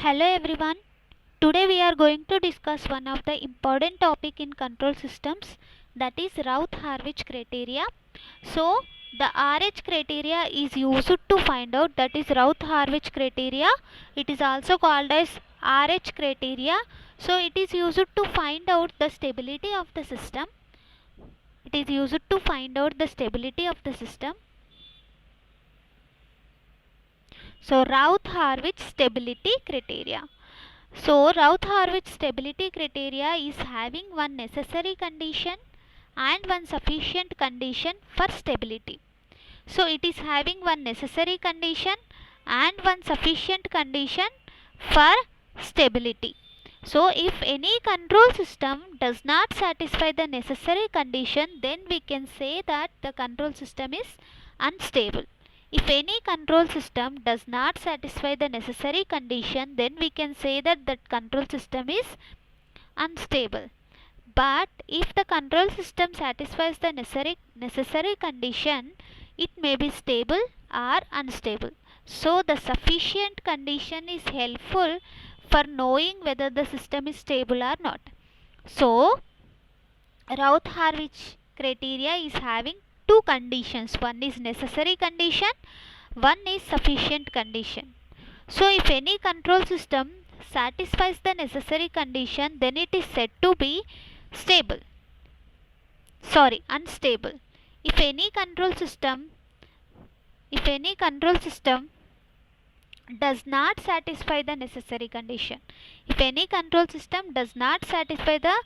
Hello everyone. Today we are going to discuss one of the important topic in control systems, that is Routh-Harwich criteria. So the RH criteria is used to find out, that is Routh-Harwich criteria. It is also called as RH criteria. So it is used to find out the stability of the system. It is used to find out the stability of the system. So Routh-Harwich stability criteria. So Routh-Harwich stability criteria is having one necessary condition and one sufficient condition for stability. So it is having one necessary condition and one sufficient condition for stability. So if any control system does not satisfy the necessary condition, then we can say that the control system is unstable. If any control system does not satisfy the necessary condition, then we can say that that control system is unstable. But if the control system satisfies the necessary condition, it may be stable or unstable. So the sufficient condition is helpful for knowing whether the system is stable or not. So Routh-Harwich criteria is having two conditions. One is necessary condition, one is sufficient condition. So if any control system satisfies the necessary condition, then it is said to be unstable. If any control system does not satisfy the necessary condition, if any control system does not satisfy the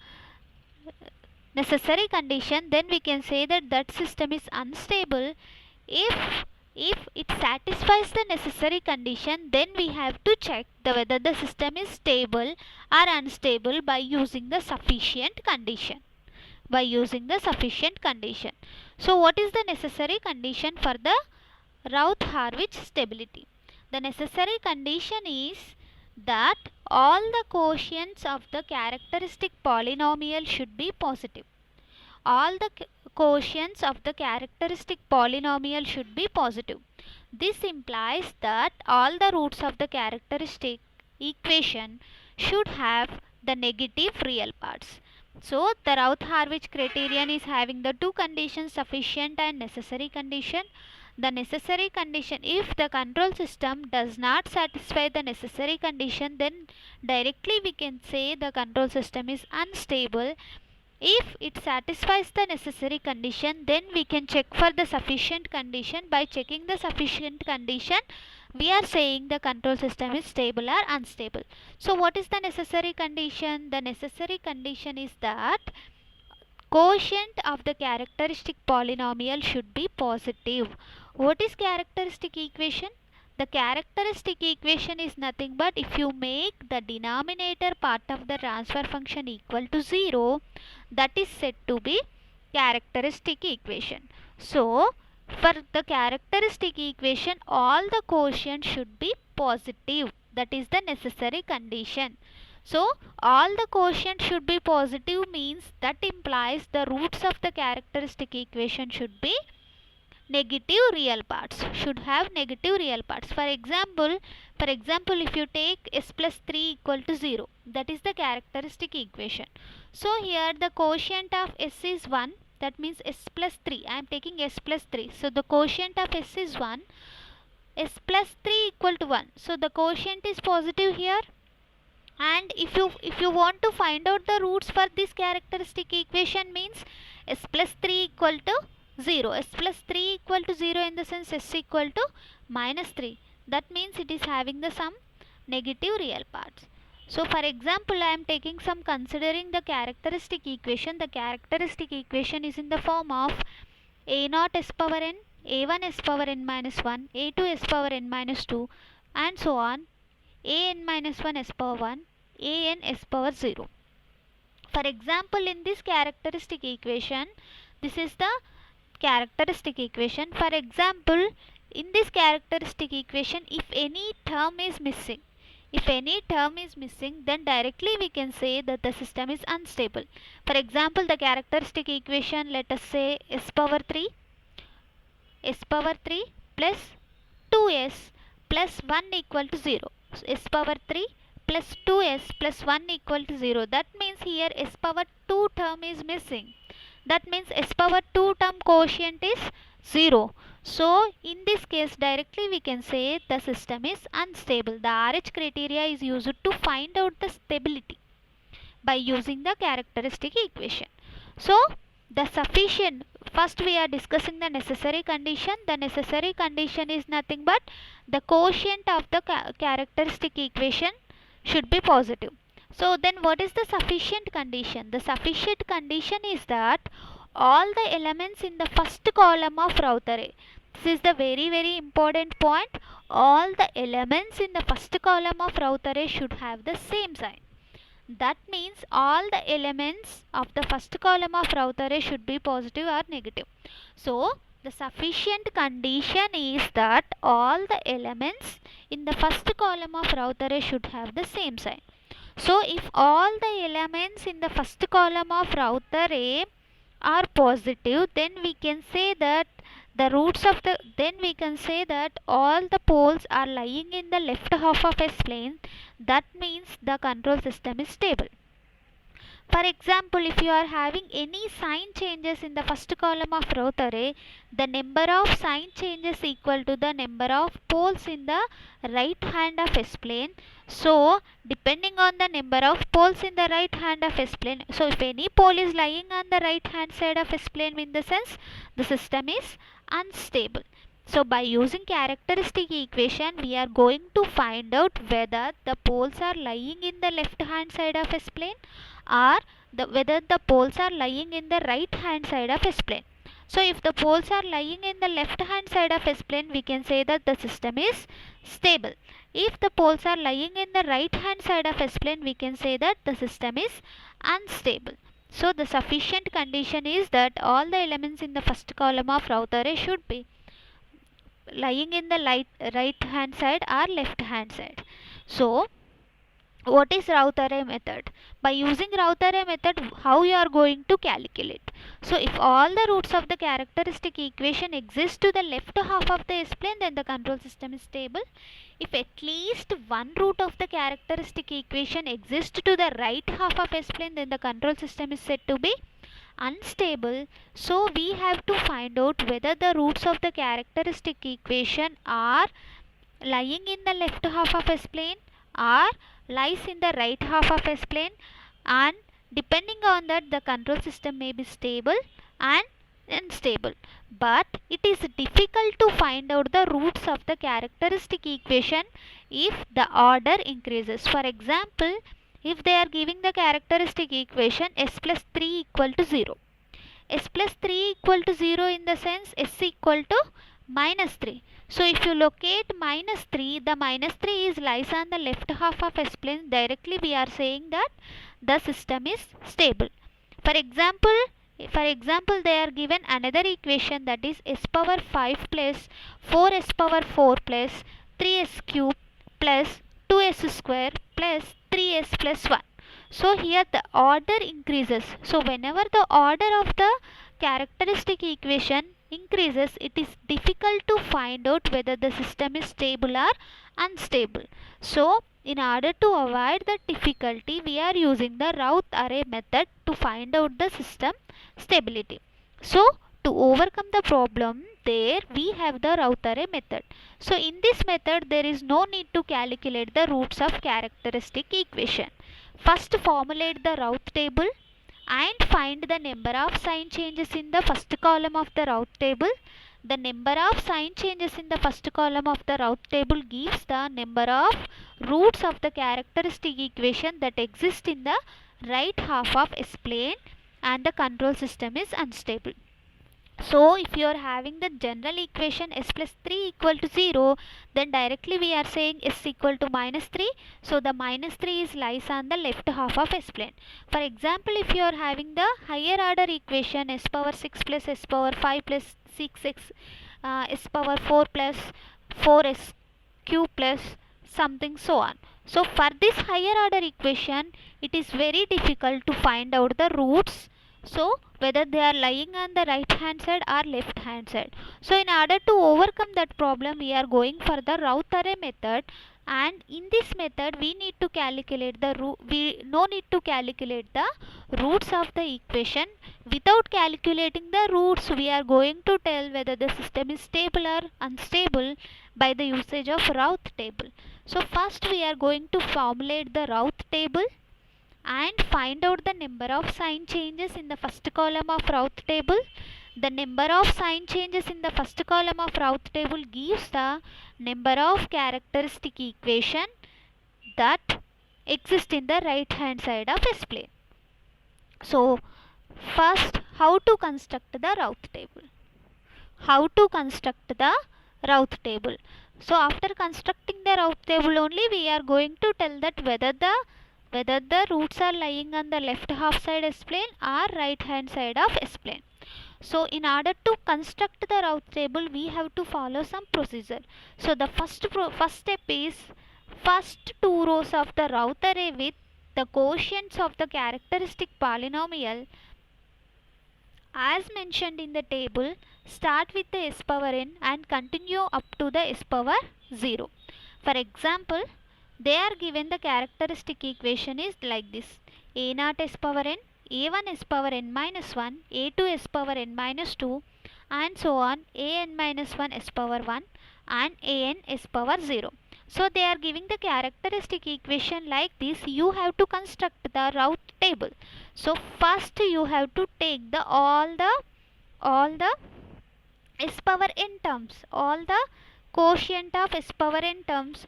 necessary condition, then we can say that that system is unstable. If it satisfies the necessary condition, then we have to check whether the system is stable or unstable by using the sufficient condition. So what is the necessary condition for the Routh-Harwich stability? The necessary condition is that all the quotients of the characteristic polynomial should be positive. All the quotients of the characteristic polynomial should be positive. This implies that all the roots of the characteristic equation should have the negative real parts. So the Routh-Harwich criterion is having the two conditions, sufficient and necessary condition. The necessary condition, if the control system does not satisfy the necessary condition, then directly we can say the control system is unstable. If it satisfies the necessary condition, then we can check for the sufficient condition. By checking the sufficient condition, we are saying the control system is stable or unstable. So what is the necessary condition? The necessary condition is that quotient of the characteristic polynomial should be positive. What is characteristic equation? The characteristic equation is nothing but if you make the denominator part of the transfer function equal to 0, that is said to be characteristic equation. So for the characteristic equation, all the quotients should be positive. That is the necessary condition. So all the quotients should be positive means that implies the roots of the characteristic equation should be negative real parts, should have negative real parts. For example, if you take s plus 3 equal to 0, that is the characteristic equation. So here the quotient of s is 1, that means s plus 3. I am taking s plus 3. So the quotient of s is 1, s plus 3 equal to 1. So the quotient is positive here. And if you want to find out the roots for this characteristic equation, means s plus 3 equal to 0. S plus 3 equal to 0 in the sense s equal to minus 3. That means it is having the some negative real parts. So for example, I am taking some considering the characteristic equation. The characteristic equation is in the form of a0 s power n, a1 s power n minus 1, a2 s power n minus 2, and so on, an minus 1 s power 1, an s power 0. For example, in this characteristic equation, this is the characteristic equation. For example, in this characteristic equation, if any term is missing, then directly we can say that the system is unstable. For example, the characteristic equation, let us say s power 3 plus 2s plus 1 equal to 0. So s power 3 plus 2s plus 1 equal to 0. That means here s power 2 term is missing. That means s power 2 term quotient is 0. So in this case directly we can say the system is unstable. The RH criteria is used to find out the stability by using the characteristic equation. So the sufficient, first we are discussing the necessary condition. The necessary condition is nothing but the quotient of the characteristic equation should be positive. So then what is the sufficient condition? The sufficient condition is that all the elements in the first column of Routh array, this is the very important point, all the elements in the first column of Routh array should have the same sign. That means all the elements of the first column of Routh array should be positive or negative. So the sufficient condition is that all the elements in the first column of Routh array should have the same sign. So if all the elements in the first column of Routh array are positive, then we can say that all the poles are lying in the left half of S plane. That means the control system is stable. For example, if you are having any sign changes in the first column of Routh array, the number of sign changes equal to the number of poles in the right hand of S plane. So depending on the number of poles in the right hand of S plane, so if any pole is lying on the right hand side of S plane, in the sense the system is unstable. So by using characteristic equation, we are going to find out whether the poles are lying in the left hand side of S plane or whether the poles are lying in the right hand side of S plane. So if the poles are lying in the left hand side of S plane, we can say that the system is stable. If the poles are lying in the right hand side of S plane, we can say that the system is unstable. So the sufficient condition is that all the elements in the first column of Routh array should be lying in the right hand side or left hand side. So what is Routh array method? By using Routh array method, how you are going to calculate? So if all the roots of the characteristic equation exist to the left half of the S plane, then the control system is stable. If at least one root of the characteristic equation exists to the right half of S plane, then the control system is said to be unstable. So we have to find out whether the roots of the characteristic equation are lying in the left half of S plane or lies in the right half of S plane, and depending on that the control system may be stable and unstable. But it is difficult to find out the roots of the characteristic equation if the order increases. For example, if they are giving the characteristic equation s plus 3 equal to 0. S plus 3 equal to 0 in the sense s equal to minus 3. So if you locate minus 3, the minus 3 is lies on the left half of S plane. Directly we are saying that the system is stable. For example, they are given another equation, that is s power 5 plus 4s power 4 plus 3s cube plus 2s square plus 3s plus 1. So here the order increases. So whenever the order of the characteristic equation increases, it is difficult to find out whether the system is stable or unstable. So in order to avoid the difficulty, we are using the Routh array method to find out the system stability. So to overcome the problem, there we have the Routh array method. So in this method, there is no need to calculate the roots of characteristic equation. First formulate the Routh table and find the number of sign changes in the first column of the Routh table. The number of sign changes in the first column of the Routh table gives the number of roots of the characteristic equation that exist in the right half of S plane, and the control system is unstable. So if you are having the general equation s plus 3 equal to 0, then directly we are saying s equal to minus 3. So the minus 3 is lies on the left half of S plane. For example, if you are having the higher order equation s power 6 plus s power 5 plus 6x s power 4 plus 4s cube plus something so on. So for this higher order equation, it is very difficult to find out the roots. So whether they are lying on the right hand side or left hand side. So in order to overcome that problem, we are going for the Routh array method, and in this method we need to calculate the no need to calculate the roots of the equation. Without calculating the roots, we are going to tell whether the system is stable or unstable by the usage of Routh table. So first we are going to formulate the Routh table and find out the number of sign changes in the first column of Routh table. The number of sign changes in the first column of Routh table gives the number of characteristic equation that exist in the right hand side of S plane. So first, how to construct the Routh table? How to construct the Routh table? So after constructing the Routh table only, we are going to tell that whether the roots are lying on the left half side S plane or right hand side of S plane. So in order to construct the Routh table, we have to follow some procedure. So the first step is first two rows of the Routh array with the quotients of the characteristic polynomial as mentioned in the table start with the s power n and continue up to the s power 0. For example, they are given the characteristic equation is like this: a naught s power n, a1 s power n minus 1, a2 s power n minus 2, and so on, an minus 1 s power 1 and an s power 0. So they are giving the characteristic equation like this. You have to construct the Routh table. So first you have to take the all the s power n terms, all the quotient of s power n terms,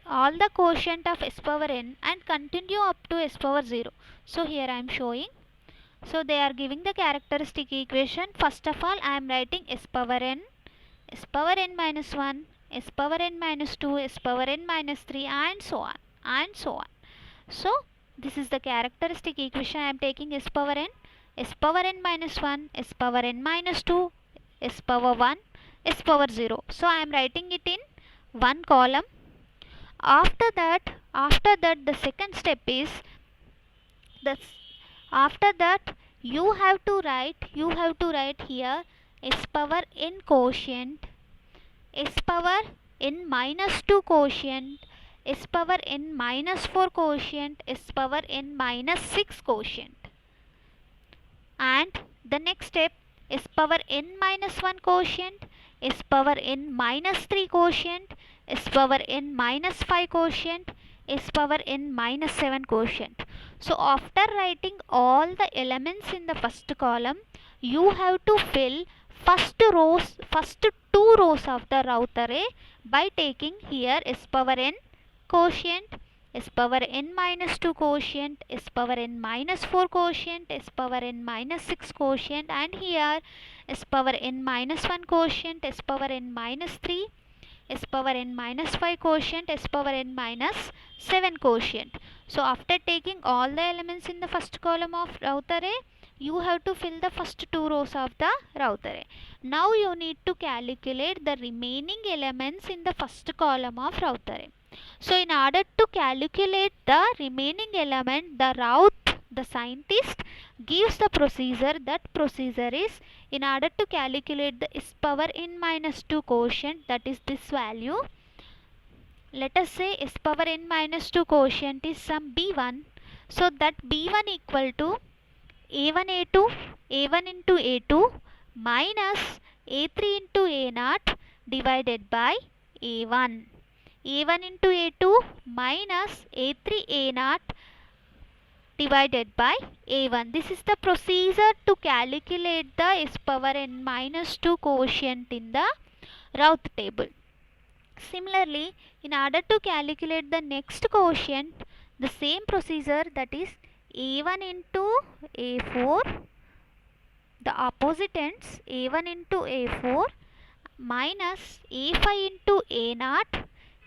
all the quotient of s power n and continue up to s power 0. So here I am showing. So they are giving the characteristic equation. First of all, I am writing s power n minus 1, s power n minus 2, s power n minus 3 and so on and so on. So this is the characteristic equation. I am taking s power n minus 1, s power n minus 2, s power 1, s power 0. So I am writing it in one column. After that the second step is after that you have to write here s power n quotient, s power n minus 2 quotient, s power n minus 4 quotient, s power n minus 6 quotient. And the next step, s power n minus 1 quotient, s power n minus 3 quotient, s power n minus 5 quotient, s power n minus 7 quotient. So after writing all the elements in the first column, you have to fill first two rows of the Routh array by taking here s power n quotient, s power n minus 2 quotient, s power n minus 4 quotient, s power n minus 6 quotient, and here s power n minus 1 quotient, s power n minus 3, s power n minus 5 quotient, s power n minus 7 quotient. So after taking all the elements in the first column of Routh array, you have to fill the first two rows of the Routh array. Now you need to calculate the remaining elements in the first column of Routh array. So in order to calculate the remaining element, the scientist gives the procedure. That procedure is, in order to calculate the s power n minus 2 quotient, that is this value. Let us say s power n minus 2 quotient is some b1. So that b1 equal to a1 into a2 minus a3 into a0 divided by a1. a1 into a2 minus a3 a0 divided by a1. This is the procedure to calculate the s power n minus 2 quotient in the Routh table. Similarly, in order to calculate the next quotient, the same procedure, that is a1 into a4, the opposite ends, a1 into a4 minus a5 into a0,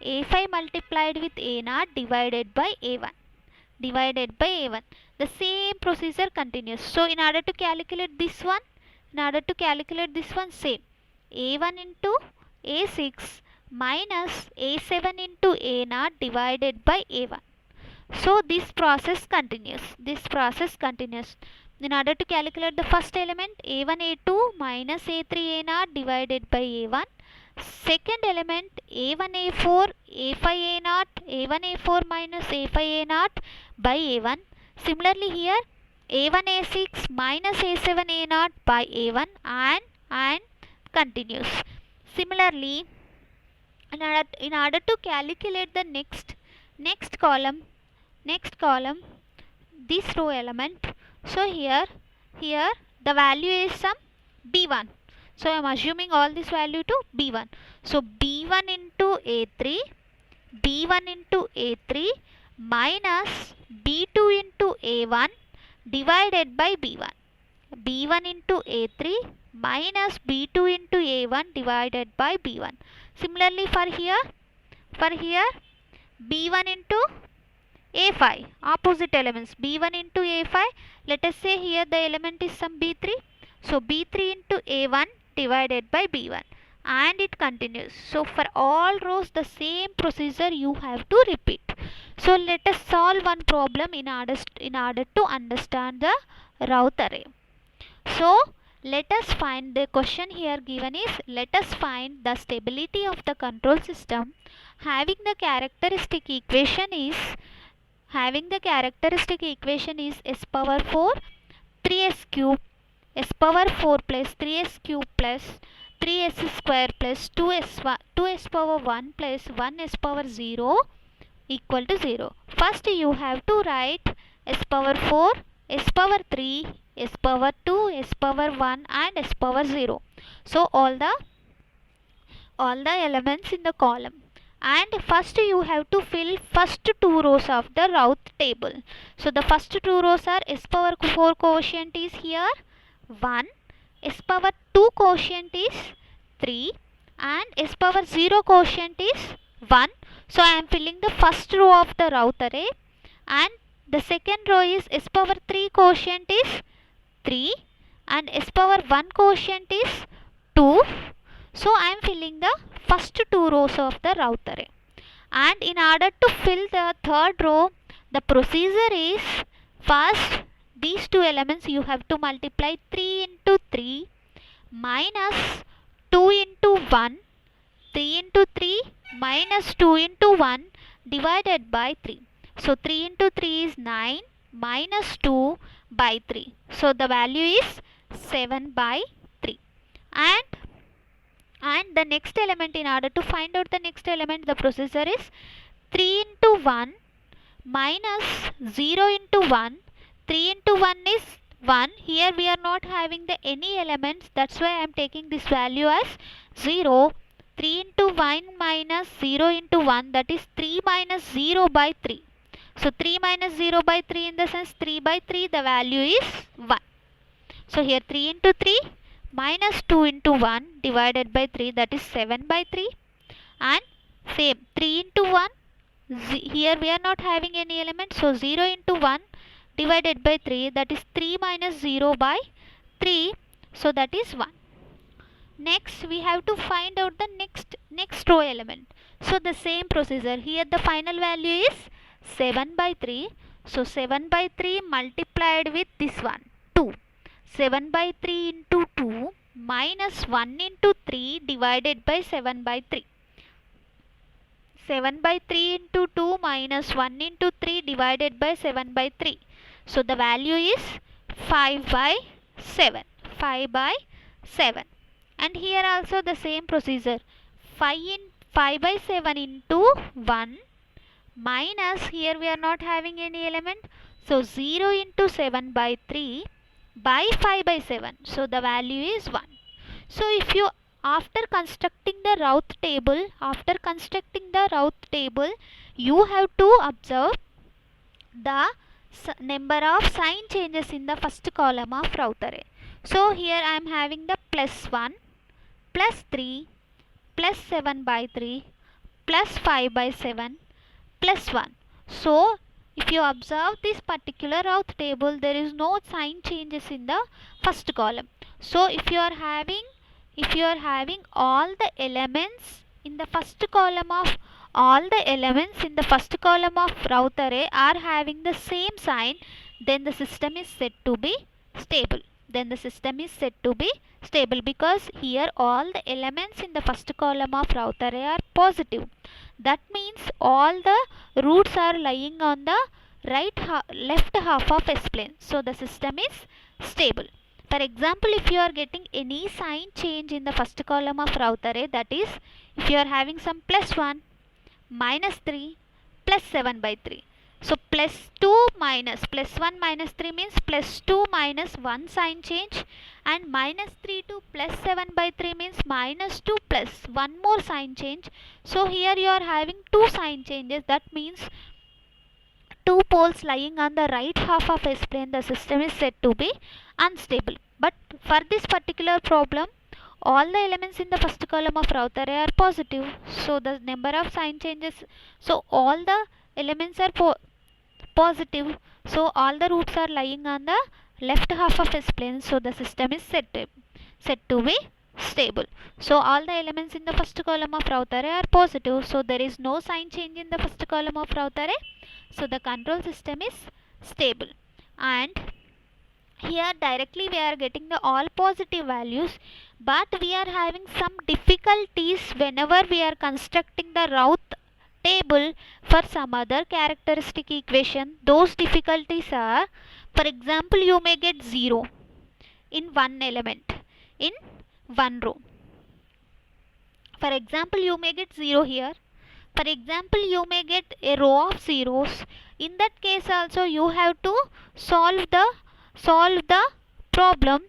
a5 multiplied with a0 divided by a1. The same procedure continues. So in order to calculate this one, same, a1 into a6 minus a7 into a0 divided by a1. So this process continues. In order to calculate the first element, a1 a2 minus a3 a0 divided by a1. second element a1 a4 a5 a0 a1 a4 minus a5 a0 by a1. Similarly here a1 a6 minus a7 a0 by a1 and continues. Similarly, in order to calculate the next column this row element, so here the value is some b1, so I am assuming all this value to b1. So b1 into a3 minus b2 into a1 divided by b1. b1 into a3 minus b2 into a1 divided by b1. Similarly for here b1 into a5, opposite elements b1 into a5, let us say here the element is some b3, so b3 into a1 divided by b1, and it continues. So for all rows the same procedure you have to repeat. So let us solve one problem in order to understand the Routh array. So let us find, the question here given is, let us find the stability of the control system having the characteristic equation is s power 4 3s cube, s power 4 plus 3s cube plus 3s square plus 2s power 1 plus 1s power 0 equal to 0. First you have to write s power 4, s power 3, s power 2, s power 1 and s power 0. So all the elements in the column, and first you have to fill first two rows of the Routh table. So the first two rows are s power 4 quotient is here 1, s power 2 quotient is 3 and s power 0 quotient is 1. So I am filling the first row of the Routh array, and the second row is s power 3 quotient is 3 and s power 1 quotient is 2. So I am filling the first two rows of the Routh array, and in order to fill the third row the procedure is, first these two elements you have to multiply 3 into 3 minus 2 into 1, 3 into 3 minus 2 into 1 divided by 3. So 3 into 3 is 9 minus 2 by 3. So the value is 7 by 3. And the next element, in order to find out the next element, the procedure is 3 into 1 minus 0 into 1. 3 into 1 is 1. Here we are not having the any elements, that's why I am taking this value as 0. 3 into 1 minus 0 into 1, that is 3 minus 0 by 3. So 3 minus 0 by 3 in the sense 3 by 3, the value is 1. So here 3 into 3 minus 2 into 1 divided by 3, that is 7 by 3. And same 3 into 1, here we are not having any element, so 0 into 1 divided by 3, that is 3 minus 0 by 3, so that is 1. Next we have to find out the next row element. So the same procedure, here the final value is 7 by 3. So 7 by 3 multiplied with this one 2. 7 by 3 into 2 minus 1 into 3 divided by 7 by 3. 7 by 3 into 2 minus 1 into 3 divided by 7 by 3. So the value is 5 by 7. 5 by 7. And here also the same procedure. 5 by 7 into 1 minus, here we are not having any element, so 0 into 7 by 3 by 5 by 7. So the value is 1. So if you, after constructing the Routh table, you have to observe the number of sign changes in the first column of Routh array. So here I am having the plus 1, plus 3, plus 7 by 3, plus 5 by 7, plus 1. So if you observe this particular Routh table, there is no sign changes in the first column. So if you are having all the elements in the first column of Routh array are having the same sign, then the system is said to be stable. then the system is said to be stable, because here all the elements in the first column of Routh array are positive. That means all the roots are lying on the left half of S plane. So the system is stable. For example, if you are getting any sign change in the first column of Routh array, that is, if you are having some +1, -3, +7/3. So +2 minus +1 minus 3 means +2 minus 1 sign change, and -3 to +7/3 means -2 plus 1 more sign change. So here you are having 2 sign changes. That means 2 poles lying on the right half of S plane. The system is said to be unstable. But for this particular problem, all the elements in the first column of Routh array are positive. So the number of sign changes, so all the elements are positive. So all the roots are lying on the left half of S plane. So the system is said to be stable. So all the elements in the first column of Routh array are positive. So there is no sign change in the first column of Routh array. So the control system is stable. And here directly we are getting the all positive values, but we are having some difficulties whenever we are constructing the Routh table for some other characteristic equation. Those difficulties are, for example, you may get 0 in one element in one row. For example, you may get 0 here. For example, you may get a row of zeros. In that case also you have to solve the problem.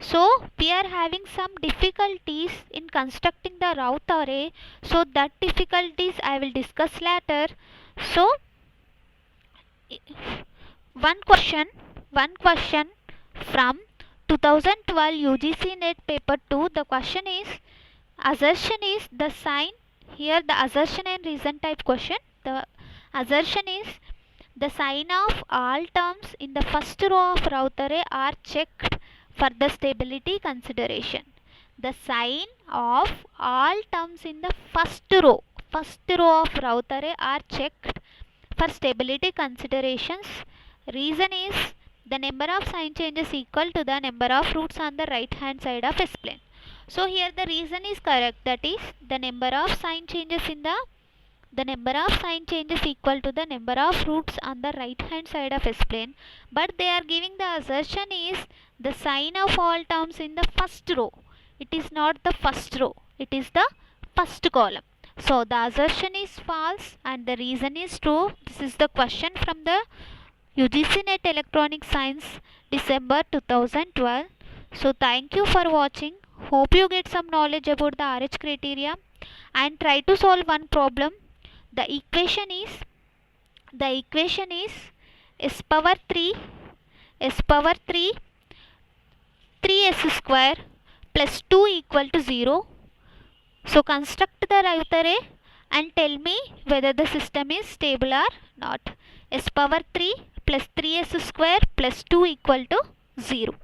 So we are having some difficulties in constructing the Routh array. So that difficulties I will discuss later. So one question from 2012 UGC NET paper 2. The question is, assertion is the sign. Here the assertion and reason type question. The assertion is the sign of all terms in the first row of Routh array are checked for the stability consideration. The sign of all terms in the first row of Routh array are checked for stability considerations. Reason is the number of sign changes equal to the number of roots on the right hand side of S plane. So here the reason is correct, that is the number of sign changes equal to the number of roots on the right hand side of S plane. But they are giving the assertion is the sign of all terms in the first row. It is not the first row, it is the first column. So the assertion is false and the reason is true. This is the question from the UGC NET Electronic Science, December 2012. So thank you for watching. Hope you get some knowledge about the RH criteria and try to solve one problem. The equation is s power 3 3s square plus 2 equal to 0. So construct the Routh array and tell me whether the system is stable or not. S power 3 plus 3s square plus 2 equal to 0.